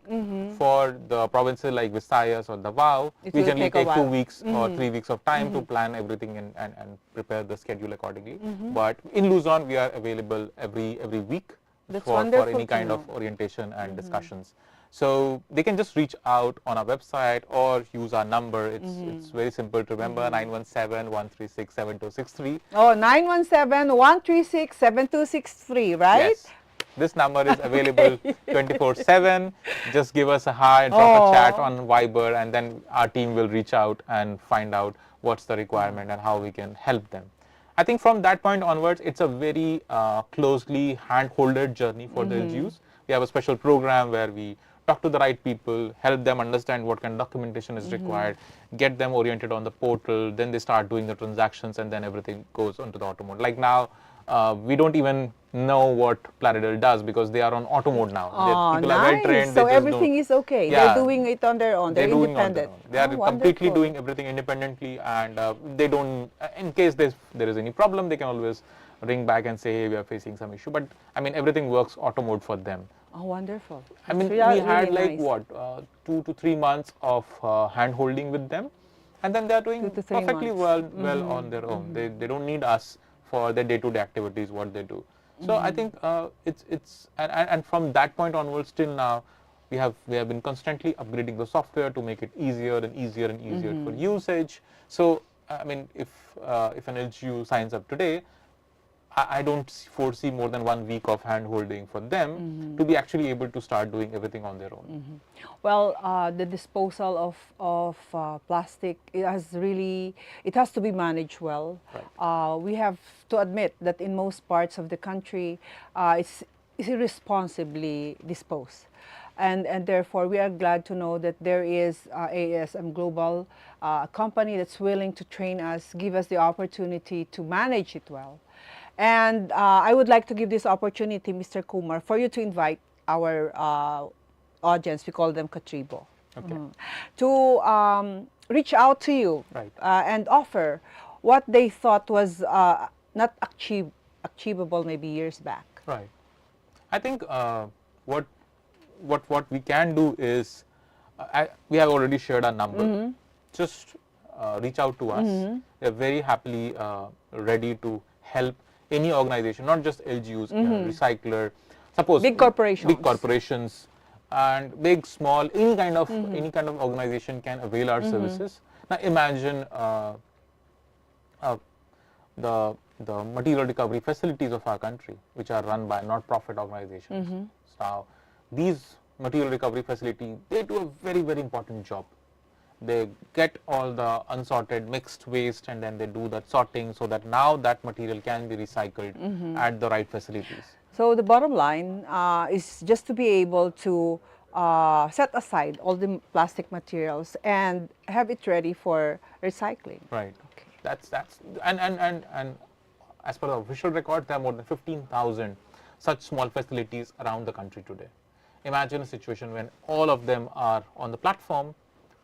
Speaker 2: For the provinces like Visayas or Davao, we generally take 2 weeks or 3 weeks of time to plan everything and prepare the schedule accordingly. But in Luzon, we are available every week for any kind of orientation and discussions. So they can just reach out on our website or use our number. It's very simple to remember, 917-136-7263.
Speaker 1: Oh, 917-136-7263, right?
Speaker 2: Yes. This number is available 24/7. Just give us a hi, drop a chat on Viber, and then our team will reach out and find out what's the requirement and how we can help them. I think from that point onwards, it's a very closely hand-holded journey for the LGUs. We have a special program where we talk to the right people, help them understand what kind of documentation is required, get them oriented on the portal, then they start doing the transactions, and then everything goes onto the auto mode. Like now, we don't even know what Plaridel does because they are on auto mode now. People are well trained.
Speaker 1: So everything is okay.
Speaker 2: Yeah.
Speaker 1: They're doing it on their own. They're independent.
Speaker 2: They are completely doing everything independently, and they don't. In case there is any problem, they can always ring back and say, hey, we are facing some issue. But I mean, everything works auto mode for them.
Speaker 1: Oh, wonderful.
Speaker 2: I mean, we had like what 2 to 3 months of hand holding with them, and then they are doing perfectly well on their own. They don't need us for their day-to-day activities, what they do. So I think it's and from that point onwards till now, we have been constantly upgrading the software to make it easier and easier and easier for usage. So I mean, if an LGU signs up today, I don't foresee more than 1 week of hand holding for them to be actually able to start doing everything on their own.
Speaker 1: Well, the disposal of plastic, it has to be managed well.
Speaker 2: Right.
Speaker 1: We have to admit that in most parts of the country, it's irresponsibly disposed. And therefore, we are glad to know that there is ASM Global, a company that's willing to train us, give us the opportunity to manage it well. And I would like to give this opportunity, Mr. Kumar, for you to invite our audience, we call them Katribo, to reach out to you and offer what they thought was not achievable maybe years back.
Speaker 2: Right. I think what we can do is, we have already shared our number. Just reach out to us. We are very happily ready to help any organization, not just LGUs, recycler, suppose
Speaker 1: Big corporations.
Speaker 2: And big, small, any kind of organization can avail our services. Now imagine the material recovery facilities of our country, which are run by not-profit organizations. Now, these material recovery facilities, they do a very, very important job. They get all the unsorted mixed waste and then they do that sorting so that now that material can be recycled at the right facilities.
Speaker 1: So the bottom line is just to be able to set aside all the plastic materials and have it ready for recycling.
Speaker 2: Right.
Speaker 1: Okay.
Speaker 2: That's and as per the official record, there are more than 15,000 such small facilities around the country today. Imagine a situation when all of them are on the platform,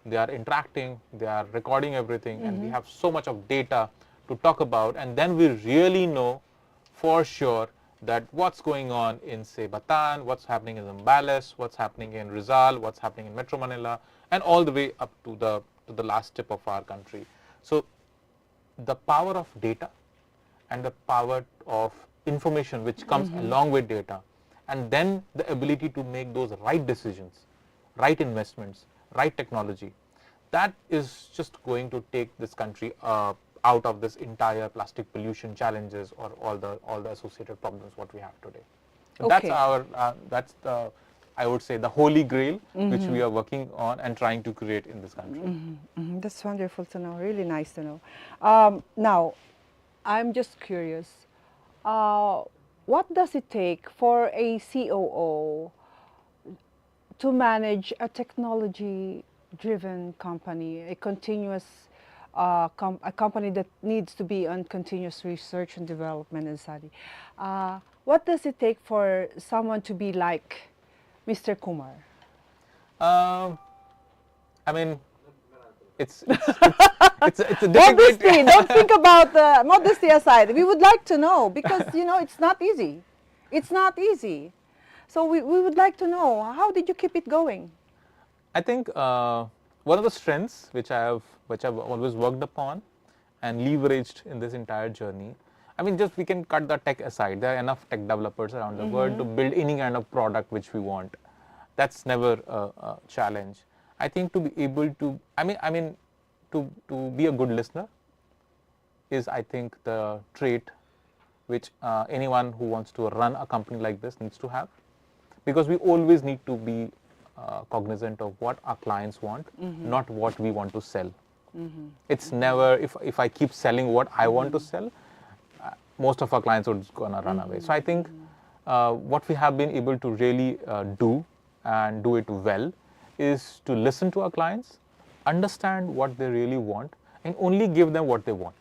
Speaker 2: they are interacting, they are recording everything, and we have so much of data to talk about, and then we really know for sure that what's going on in, say, Bataan, what's happening in Zambales, what's happening in Rizal, what's happening in Metro Manila, and all the way up to the last tip of our country. So the power of data and the power of information which comes along with data, and then the ability to make those right decisions, right investments, right technology, that is just going to take this country out of this entire plastic pollution challenges or all the associated problems what we have today. So
Speaker 1: Okay.
Speaker 2: that's the, I would say, the holy grail which we are working on and trying to create in this country.
Speaker 1: That's wonderful to know, really nice to know. Now, I'm just curious, what does it take for a COO to manage a technology-driven company, a continuous a company that needs to be on continuous research and development and study? What does it take for someone to be like Mr. Kumar?
Speaker 2: I mean, it's a difficult.
Speaker 1: Modesty, don't think about modesty aside. We would like to know because, you know, it's not easy. It's not easy. So we would like to know, how did you keep it going?
Speaker 2: I think one of the strengths which I've always worked upon and leveraged in this entire journey, I mean, just we can cut the tech aside. There are enough tech developers around the world to build any kind of product which we want. That's never a challenge. I think to be able to, to be a good listener is, I think, the trait which anyone who wants to run a company like this needs to have, because we always need to be cognizant of what our clients want, not what we want to sell. It's never, if I keep selling what I want to sell, most of our clients are gonna run away. So I think what we have been able to really do and do it well is to listen to our clients, understand what they really want, and only give them what they want.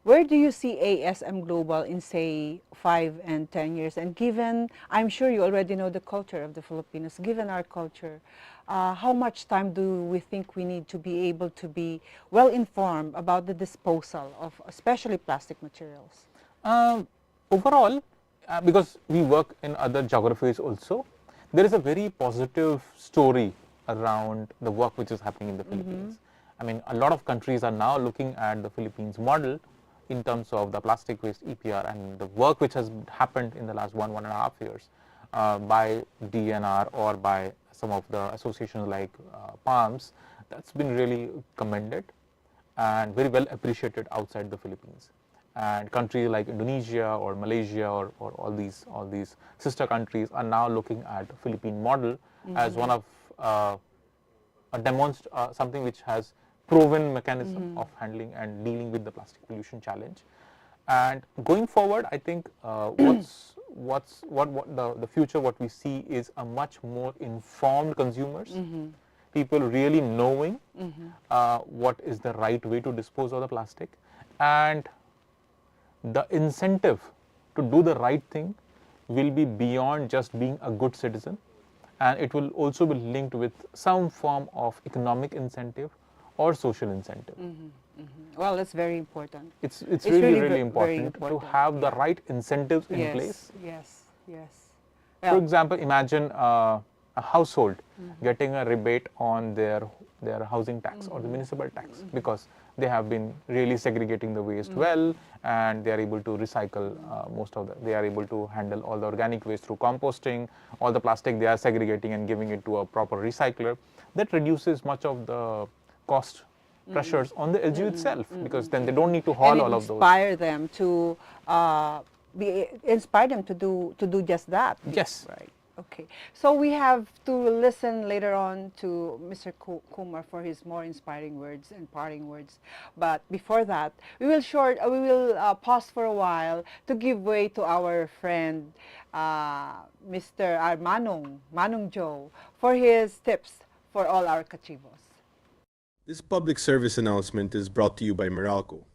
Speaker 1: Where do you see ASM Global in, say, 5 and 10 years? And given, I'm sure you already know the culture of the Filipinos, given our culture, how much time do we think we need to be able to be well informed about the disposal of especially plastic materials?
Speaker 2: Overall, because we work in other geographies also, there is a very positive story around the work which is happening in the Philippines. I mean, a lot of countries are now looking at the Philippines model in terms of the plastic waste EPR and the work which has happened in the last 1.5 years by DNR or by some of the associations like PALMS. That's been really commended and very well appreciated outside the Philippines. And countries like Indonesia or Malaysia or all these sister countries are now looking at the Philippine model as one of something which has proven mechanism of handling and dealing with the plastic pollution challenge. And going forward, I think the future what we see is a much more informed consumers, people really knowing what is the right way to dispose of the plastic, and the incentive to do the right thing will be beyond just being a good citizen, and it will also be linked with some form of economic incentive or social incentive.
Speaker 1: Well, that's very important.
Speaker 2: It's really
Speaker 1: very
Speaker 2: important to have the right incentives in place.
Speaker 1: Yes.
Speaker 2: For example, imagine a household getting a rebate on their their housing tax or the municipal tax, because they have been really segregating the waste well, and they are able to recycle they are able to handle all the organic waste through composting. All the plastic they are segregating and giving it to a proper recycler. That reduces much of the cost pressures on the LGU itself, because then they don't need to haul
Speaker 1: And
Speaker 2: all of those.
Speaker 1: inspire them to do just that.
Speaker 2: Yes.
Speaker 1: Right. Okay. So we have to listen later on to Mr. Kumar for his more inspiring words and parting words. But before that, we will pause for a while to give way to our friend, Mr. Manong Joe, for his tips for all our kachivos.
Speaker 4: This public service announcement is brought to you by Meralco.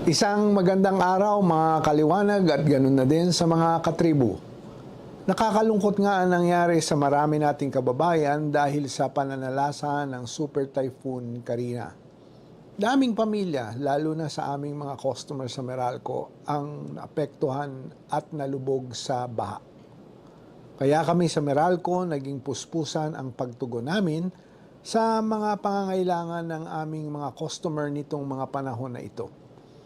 Speaker 6: Isang magandang araw mga kaliwanag at ganun na din sa mga katribu. Nakakalungkot nga ang nangyari sa marami nating kababayan dahil sa pananalasa ng Super Typhoon Karina. Daming pamilya, lalo na sa aming mga customer sa Meralco, ang naapektuhan at nalubog sa baha. Kaya kami sa Meralco naging puspusan ang pagtugon namin sa mga pangangailangan ng aming mga customer nitong mga panahon na ito.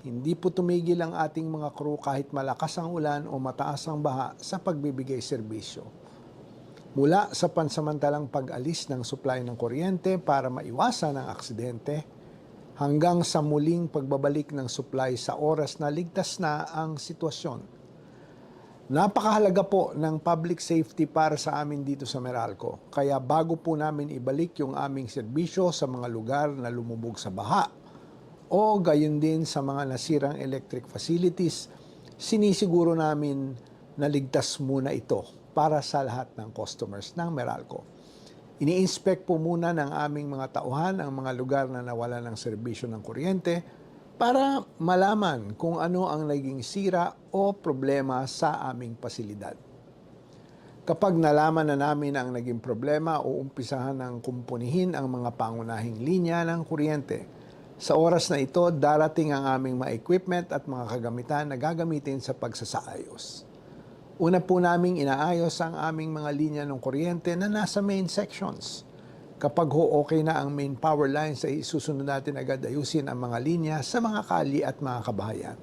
Speaker 6: Hindi po tumigil ang ating mga crew kahit malakas ang ulan o mataas ang baha sa pagbibigay serbisyo. Mula sa pansamantalang pag-alis ng supply ng kuryente para maiwasan ang aksidente, hanggang sa muling pagbabalik ng supply sa oras na ligtas na ang sitwasyon. Napakahalaga po ng public safety para sa amin dito sa Meralco. Kaya bago po namin ibalik yung aming serbisyo sa mga lugar na lumubog sa baha, o gayon din sa mga nasirang electric facilities, sinisiguro namin na ligtas muna ito para sa lahat ng customers ng Meralco. Ini-inspect po muna ng aming mga tauhan ang mga lugar na nawala ng serbisyo ng kuryente para malaman kung ano ang naging sira o problema sa aming pasilidad. Kapag nalaman na namin ang naging problema, uumpisahan ng kumpunihin ang mga pangunahing linya ng kuryente. Sa oras na ito, darating ang aming mga equipment at mga kagamitan na gagamitin sa pagsasaayos. Una po naming inaayos ang aming mga linya ng kuryente na nasa main sections. Kapag okay na ang main power lines, ay susunod natin agad ayusin ang mga linya sa mga kali at mga kabahayan.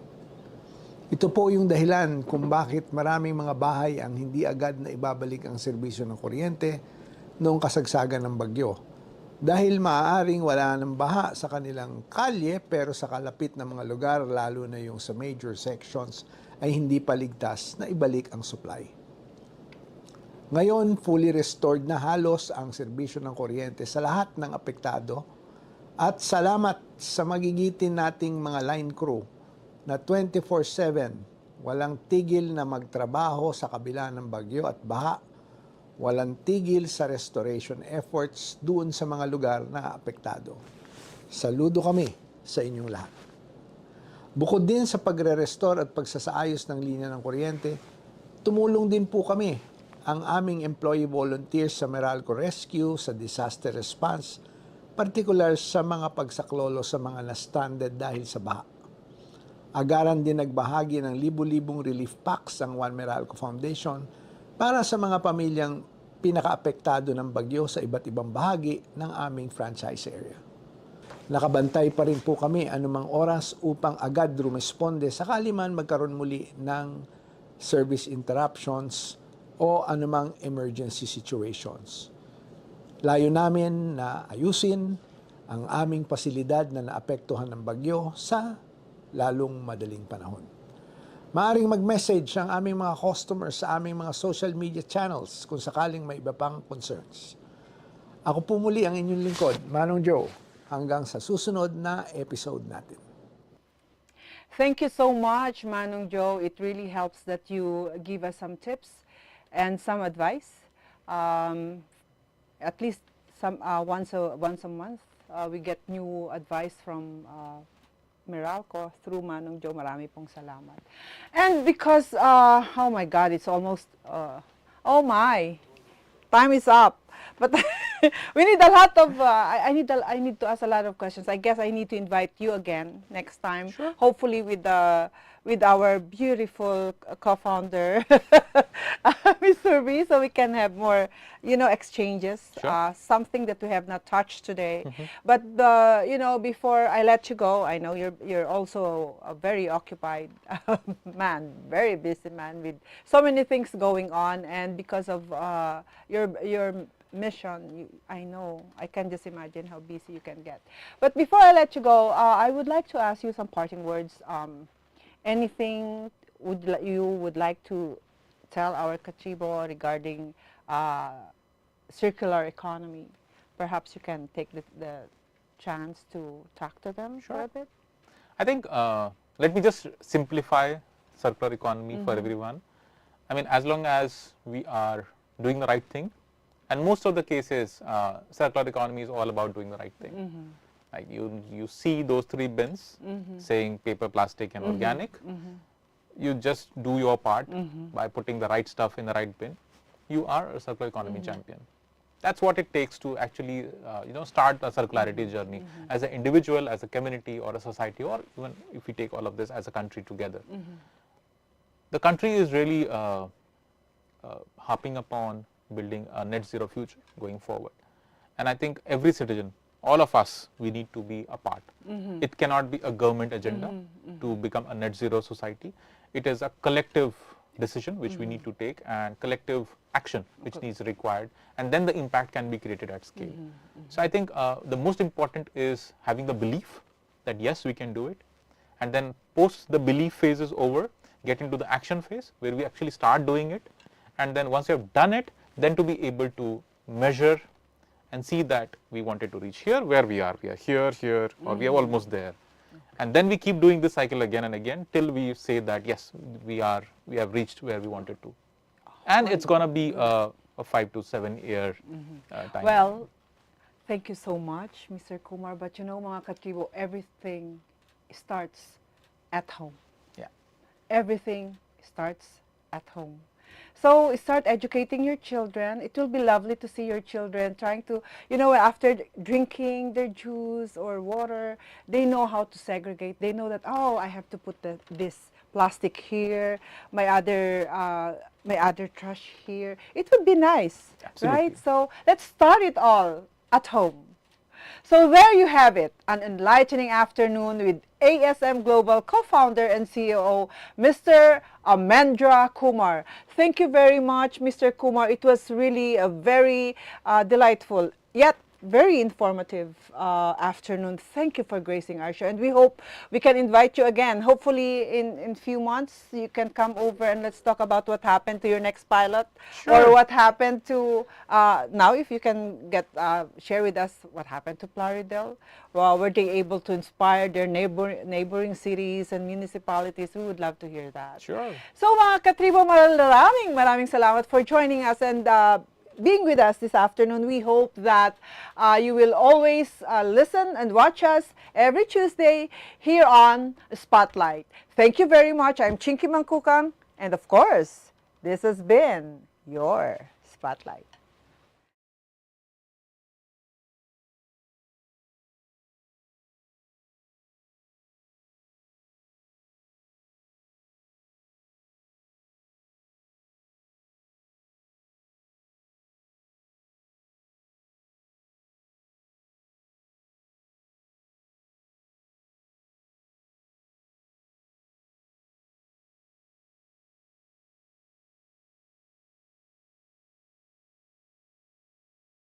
Speaker 6: Ito po yung dahilan kung bakit maraming mga bahay ang hindi agad na ibabalik ang serbisyo ng kuryente noong kasagsagan ng bagyo. Dahil maaaring wala ng baha sa kanilang kalye, pero sa kalapit na mga lugar, lalo na yung sa major sections, ay hindi pa ligtas na ibalik ang supply. Ngayon, fully restored na halos ang serbisyo ng kuryente sa lahat ng apektado, at salamat sa magigitin nating mga line crew na 24/7 walang tigil na magtrabaho sa kabila ng bagyo at baha. Walang tigil sa restoration efforts doon sa mga lugar na apektado. Saludo kami sa inyong lahat. Bukod din sa pagre-restore at pagsasaayos ng linya ng kuryente, tumulong din po kami, ang aming employee volunteers sa Meralco Rescue sa disaster response, partikular sa mga pagsaklolo sa mga na-stranded dahil sa baha. Agaran din nagbahagi ng libu-libong relief packs ang One Meralco Foundation para sa mga pamilyang pinakaapektado ng bagyo sa iba't ibang bahagi ng aming franchise area. Nakabantay pa rin po kami anumang oras upang agad rumesponde sakali man magkaroon muli ng service interruptions o anumang emergency situations. Layo namin na ayusin ang aming pasilidad na naapektuhan ng bagyo sa lalong madaling panahon. Maaring mag-message ang aming mga customers sa aming mga social media channels kung sakaling may iba pang concerns. Ako po muli ang inyong lingkod, Manong Joe, hanggang sa susunod na episode natin.
Speaker 1: Thank you so much, Manong Joe. It really helps that you give us some tips and some advice. At least once a month, we get new advice from Meralco through Manong Joe. Marami pong salamat. And because, oh my God, it's almost, oh my, time is up. But we need a lot of, I need to ask a lot of questions. I guess I need to invite you again next time. Sure. Hopefully with with our beautiful co-founder, Mr. B, so we can have more, exchanges.
Speaker 2: Sure.
Speaker 1: Something that we have not touched today. But before I let you go, I know you're also a very occupied man, very busy man with so many things going on, and because of your mission, I know, I can just imagine how busy you can get. But before I let you go, I would like to ask you some parting words. Anything you would like to tell our Katribo regarding circular economy? Perhaps you can take the chance to talk to them for a bit.
Speaker 2: I think let me just simplify circular economy for everyone. I mean, as long as we are doing the right thing, and most of the cases, circular economy is all about doing the right thing. Like you see those 3 bins saying paper, plastic, and organic. You just do your part by putting the right stuff in the right bin. You are a circular economy champion. That's what it takes to actually, start a circularity journey as an individual, as a community, or a society, or even if we take all of this as a country together. The country is really harping upon building a net zero future going forward. And I think every citizen, all of us, we need to be a part. It cannot be a government agenda to become a net zero society. It is a collective decision which we need to take, and collective action which needs required, and then the impact can be created at scale. So I think the most important is having the belief that yes, we can do it, and then post the belief phase is over, get into the action phase where we actually start doing it, and then once you have done it, then to be able to measure and see that we wanted to reach here, where we are here, or we are almost there. And then we keep doing this cycle again and again till we say that yes, we have reached where we wanted to. And it's going to be a 5 to 7 year time.
Speaker 1: Well, thank you so much, Mr. Kumar. But mga Katribo, everything starts at home.
Speaker 2: Yeah.
Speaker 1: Everything starts at home. So start educating your children. It will be lovely to see your children trying to, after drinking their juice or water, they know how to segregate. They know that, oh, I have to put this plastic here, my other trash here. It would be nice,
Speaker 2: Absolutely.
Speaker 1: right? So let's start it all at home. So there you have it, an enlightening afternoon with ASM Global co-founder and CEO, Mr. Amrendra Kumar. Thank you very much, Mr. Kumar. It was really a very delightful, yet very informative afternoon. Thank you for gracing our show, and we hope we can invite you again. Hopefully in few months you can come over and let's talk about what happened to your next pilot.
Speaker 2: Sure.
Speaker 1: Or what happened to now, if you can share with us what happened to Plaridel. Were they able to inspire their neighboring cities and municipalities? We would love to hear that.
Speaker 2: Sure.
Speaker 1: So mga Katribo, maraming salamat for joining us and being with us this afternoon. We hope that you will always listen and watch us every Tuesday here on Spotlight. Thank you very much. I'm Chingkee Mangcucang, and of course, this has been your Spotlight.